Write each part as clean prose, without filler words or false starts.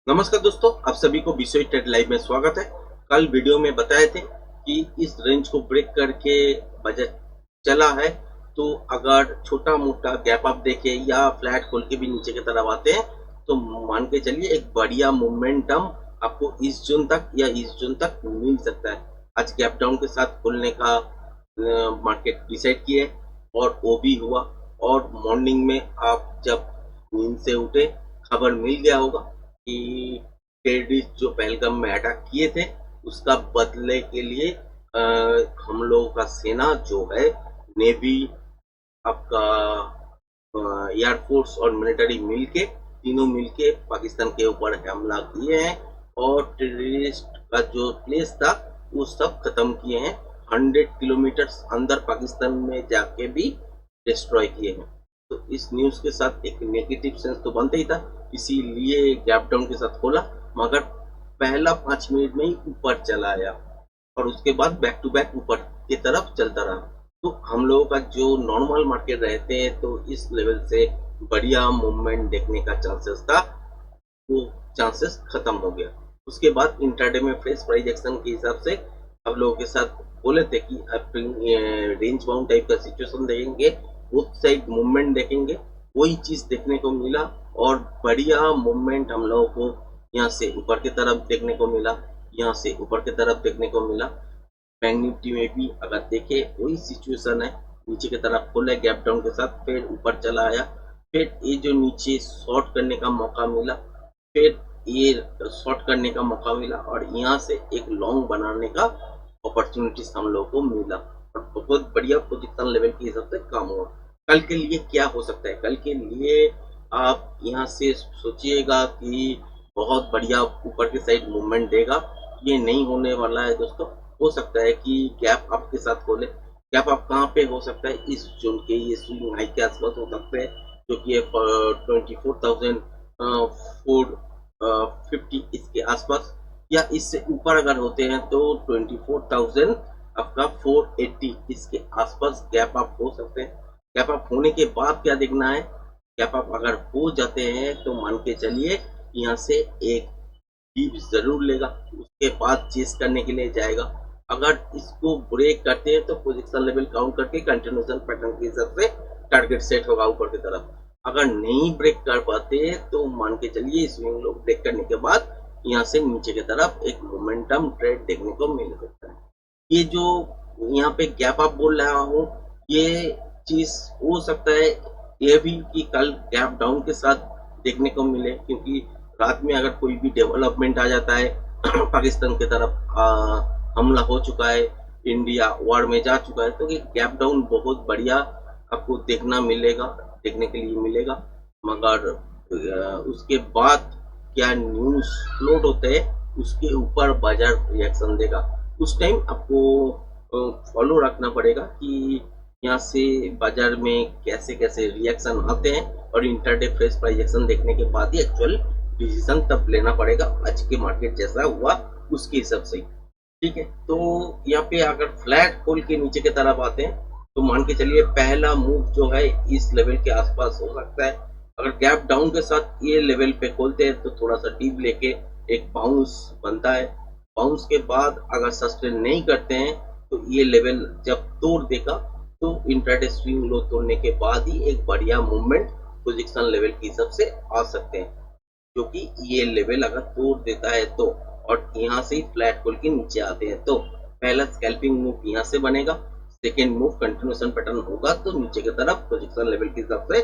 नमस्कार दोस्तों, आप सभी को विषय ट्रेड लाइव में स्वागत है। कल वीडियो में बताए थे कि इस रेंज को ब्रेक करके बजट चला है, तो अगर छोटा मोटा गैप अप देखे या फ्लैट खोल के भी नीचे की तरफ आते हैं तो मान के चलिए एक बढ़िया मोमेंटम आपको इस जून तक या इस जून तक मिल सकता है। आज गैप डाउन के साथ खोलने का मार्केट डिसाइड किए और वो भी हुआ। और मॉर्निंग में आप जब नींद से उठे, खबर मिल गया होगा कि टेररिस्ट जो पहलगाम में अटैक किए थे उसका बदले के लिए हम लोगों का सेना जो है, नेवी, आपका एयरफोर्स और मिलिट्री मिलके, तीनों मिलके पाकिस्तान के ऊपर हमला किए हैं और टेररिस्ट का जो प्लेस था वो सब खत्म किए हैं। 100 किलोमीटर अंदर पाकिस्तान में जाके भी डिस्ट्रॉय किए हैं। तो इस न्यूज के साथ एक नेगेटिव सेंस तो बनता ही था, इसीलिए गैप डाउन के साथ खोला, मगर पहला 5 मिनट में ही ऊपर चला आया और उसके बाद बैक टू बैक ऊपर की तरफ चलता रहा। तो हम लोगों का जो नॉर्मल मार्केट रहते हैं तो इस लेवल से बढ़िया मूवमेंट देखने का चांसेस था, वो चांसेस खत्म हो गया। उसके बाद इंट्राडे में फ्रेश प्राइस एक्शन के हिसाब से आप लोगों के साथ बोले थे कि रेंज बाउंड टाइप का सिचुएशन देखेंगे, बोथ साइड मूवमेंट देखेंगे, वही चीज देखने को मिला और बढ़िया मूवमेंट हम लोगों को यहाँ से ऊपर की तरफ देखने को मिला, यहाँ से ऊपर की तरफ देखने को मिला। बैंक निफ्टी में भी अगर देखे वही सिचुएशन है, नीचे की तरफ खोला गैप डाउन के साथ, फिर ऊपर चला आया, फिर ये जो नीचे शॉर्ट करने का मौका मिला, फिर ये शॉर्ट करने का मौका मिला और यहाँ से एक लॉन्ग बनाने का अपॉर्चुनिटीज हम लोगों को मिला और बहुत बढ़िया पोजिशन लेवल के हिसाब से काम हुआ। कल के लिए क्या हो सकता है? कल के लिए आप यहाँ से सोचिएगा कि बहुत बढ़िया ऊपर की साइड मूवमेंट देगा, ये नहीं होने वाला है दोस्तों। हो सकता है कि गैप अप के साथ खोले। गैप अप कहाँ पे हो सकता है? इस जोन के ये स्विंग हाई के आसपास हो सकते हैं, जो कि 24,450 इसके आसपास, या इससे ऊपर अगर होते हैं तो 24,000 आपका 480 इसके आसपास गैप अप हो सकते हैं। गैप अप होने के बाद क्या देखना है? गैप अप अगर हो जाते हैं तो मान के चलिए यहाँ से एक डीप जरूर लेगा, उसके बाद चेस करने के लिए जाएगा। अगर इसको ब्रेक करते हैं तो पोजीशन लेवल काउंट करके कंटिन्यूएशन पैटर्न के हिसाब से टारगेट सेट होगा ऊपर की तरफ। अगर नहीं ब्रेक कर पाते तो मान के चलिए स्विंग लो ब्रेक करने के बाद यहाँ से नीचे की तरफ एक मोमेंटम ट्रेड देखने को मिल सकता है। ये जो यहाँ पे गैप अप बोल रहा हूँ, ये चीज हो सकता है ये भी कि कल गैप डाउन के साथ देखने को मिले, क्योंकि रात में अगर कोई भी डेवलपमेंट आ जाता है पाकिस्तान की तरफ हमला हो चुका है, इंडिया वॉर में जा चुका है, तो ये गैप डाउन बहुत बढ़िया आपको देखने के लिए मिलेगा। मगर उसके बाद क्या न्यूज फ्लोट होते हैं उसके ऊपर बाजार रिएक्शन देगा। उस टाइम आपको फॉलो रखना पड़ेगा कि यहाँ से बाजार में कैसे कैसे रिएक्शन आते हैं और इंटरडे फ्रेश प्राइस एक्शन देखने के बाद ही एक्चुअल डिसीजन तब लेना पड़ेगा, आज के मार्केट जैसा हुआ उसके हिसाब से। ठीक है, तो यहाँ पे अगर फ्लैट खोल के नीचे की तरफ आते हैं तो मान के चलिए पहला मूव जो है इस लेवल के आसपास हो सकता है। अगर गैप डाउन के साथ ये लेवल पे खोलते हैं तो थोड़ा सा डीप लेके एक बाउंस बनता है। बाउंस के बाद अगर सस्टेन नहीं करते हैं तो ये लेवल जब तोड़ देगा तो इंट्राडे स्विंग लो तोड़ने के बाद ही एक बढ़िया मूवमेंट पोजीशन लेवल के हिसाब से आ सकते हैं, जो कि ये लेवल अगर तोड़ देता है तो, और यहाँ से ही फ्लैट खोल के नीचे आते हैं तो पहला स्कैल्पिंग मूव यहाँ से बनेगा, सेकेंड मूव कंटिन्यूएशन पैटर्न होगा तो नीचे की तरफ पोजीशन लेवल के हिसाब से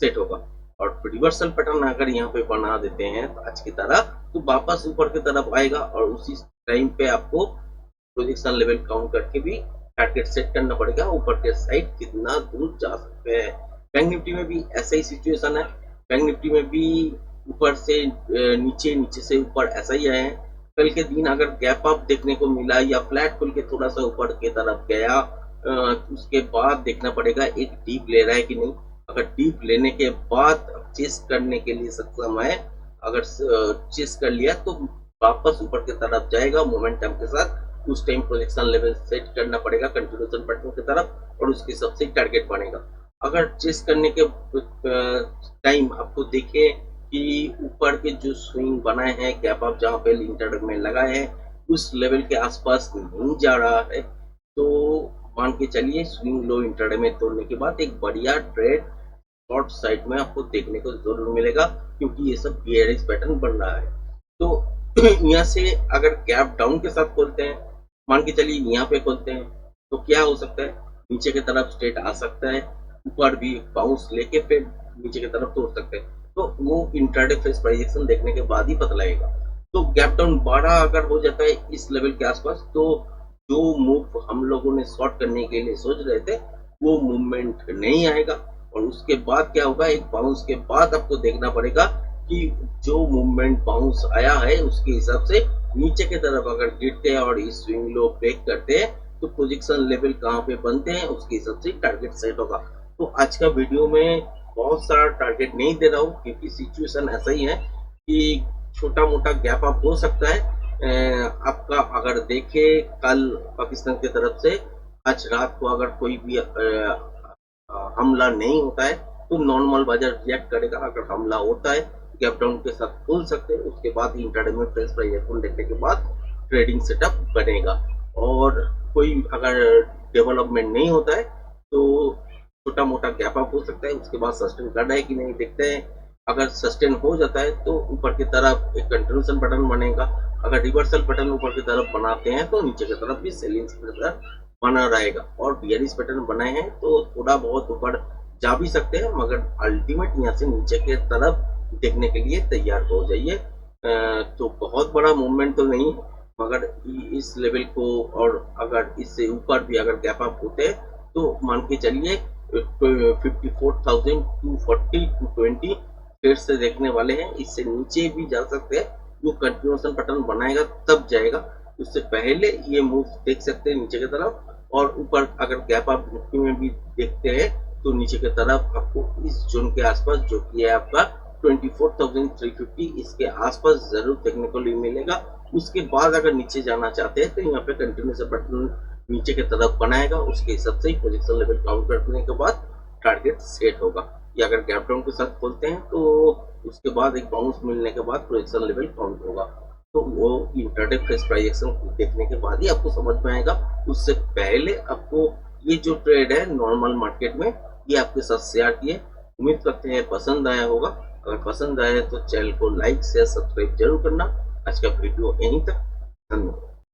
सेट होगा। और रिवर्सल पैटर्न अगर यहाँ पे बना देते हैं तो आज की तरह, तो वापस ऊपर की तरफ आएगा और उसी टाइम पे आपको पोजीशन लेवल काउंट करके भी टारगेट सेट करना पड़ेगा ऊपर के साइड कितना दूर जा सकते हैं। बैंक निफ्टी में भी ऐसा ही सिचुएशन है। बैंक निफ्टी में भी ऊपर से नीचे, नीचे से ऊपर ऐसा ही है। कल के दिन अगर गैप अप देखने को मिला या फ्लैट खुल के थोड़ा सा ऊपर की तरफ गया, उसके बाद देखना पड़ेगा एक डीप ले रहा है कि नहीं। अगर डीप लेने के बाद चेस करने के लिए सक्षम है, अगर चेस कर लिया तो वापस ऊपर की तरफ जाएगा मोमेंटम के साथ, उस टाइम प्रोजेक्शन लेवल सेट करना पड़ेगा कंटिन्यूएशन पैटर्न की तरफ और उसके सबसे टारगेट बनेगा। अगर चेस करने के टाइम आपको देखे कि ऊपर के जो स्विंग बनाए हैं, गैप अप जहाँ पे इंटरडे में लगाए हैं, उस लेवल के आसपास नहीं जा रहा है, तो मान के चलिए स्विंग लो इंटरडे में तोड़ने के बाद एक बढ़िया ट्रेड शॉर्ट साइड में आपको देखने को जरूर मिलेगा, क्योंकि ये सब बियरिश पैटर्न बन रहा है। तो यहाँ से अगर गैप डाउन के साथ खोलते हैं, मान के चलिए यहाँ पे खोलते हैं, तो क्या हो सकता है, नीचे की तरफ स्ट्रेट आ सकता है, ऊपर भी बाउंस लेके फिर नीचे की तरफ तोड़ सकते हैं। तो वो इंट्राडे फेस प्राइजेक्शन देखने के बाद ही पता लगेगा। तो गैप डाउन बड़ा अगर हो जाता है इस लेवल के आसपास, तो जो मूव हम लोगों ने शॉर्ट करने के लिए सोच रहे थे वो मूवमेंट नहीं आएगा। और उसके बाद क्या होगा, एक बाउंस के बाद आपको देखना पड़ेगा कि जो मूवमेंट बाउंस आया है उसके हिसाब से नीचे की तरफ अगर गिरते हैं और इस स्विंग लो ब्रेक करते हैं, तो पोजीशन लेवल कहाँ पे बनते हैं उसके हिसाब से टारगेट सेट होगा। तो आज का वीडियो में बहुत सारा टारगेट नहीं दे रहा हूँ, क्योंकि सिचुएशन ऐसा ही है कि छोटा मोटा गैप अप हो सकता है। आपका अगर देखे कल पाकिस्तान की तरफ से आज रात को अगर कोई भी हमला नहीं होता है, तो नॉर्मल बाजार रिएक्ट करेगा। अगर हमला होता है, गैप डाउन के साथ खोल सकते हैं, उसके बाद इंट्राडे में फ्रेश प्राइस एक्शन देखने के बाद ट्रेडिंग सेटअप बनेगा। और कोई अगर डेवलपमेंट नहीं होता है तो छोटा मोटा गैप अप हो सकता है, उसके बाद सस्टेन करना है कि नहीं देखते हैं। अगर सस्टेन हो जाता है तो ऊपर की तरफ एक कंटिन्यूएशन पैटर्न बनेगा। अगर रिवर्सल पैटर्न ऊपर की तरफ बनाते हैं तो नीचे की तरफ भी सेलिंग पैटर्न बना रहेगा। और बियरिश पैटर्न बनाए हैं तो थोड़ा बहुत ऊपर जा भी सकते हैं, मगर अल्टीमेट यहाँ से नीचे की तरफ देखने के लिए तैयार हो जाइए। तो बहुत बड़ा मूवमेंट तो नहीं, मगर इस लेवल को और अगर इससे ऊपर भी अगर गैप अप होते हैं तो मान के चलिए 54,240 टू 20 फिर से देखने वाले हैं। इससे नीचे भी जा सकते हैं, वो कंटिन्यूएशन पैटर्न बनाएगा तब जाएगा। उससे पहले ये मूव देख सकते हैं नीचे की तरफ, और ऊपर अगर गैप अप निफ्टी में भी देखते हैं तो नीचे की तरफ आपको इस जोन के आसपास जो कि है आपका 24,350, इसके आसपास जरूर देखने को मिलेगा। उसके बाद अगर नीचे जाना चाहते हैं तो यहाँ पे कंटिन्यूएशन पैटर्न नीचे की तरफ बनाएगा, उसके हिसाब से पोजीशन लेवल काउंट करने के बाद टारगेट सेट होगा। या अगर गैप डाउन के साथ खोलते हैं तो उसके बाद एक बाउंस मिलने के बाद पोजीशन लेवल काउंट होगा। तो वो इंट्राडे फ्रेश प्राइजेक्शन देखने के बाद ही आपको समझ में आएगा। उससे पहले आपको ये जो ट्रेड है नॉर्मल मार्केट में, ये आपके साथ शेयर किए। उम्मीद करते हैं पसंद आया होगा। अगर पसंद आए तो चैनल को लाइक शेयर सब्सक्राइब जरूर करना। आज का वीडियो यहीं तक, धन्यवाद।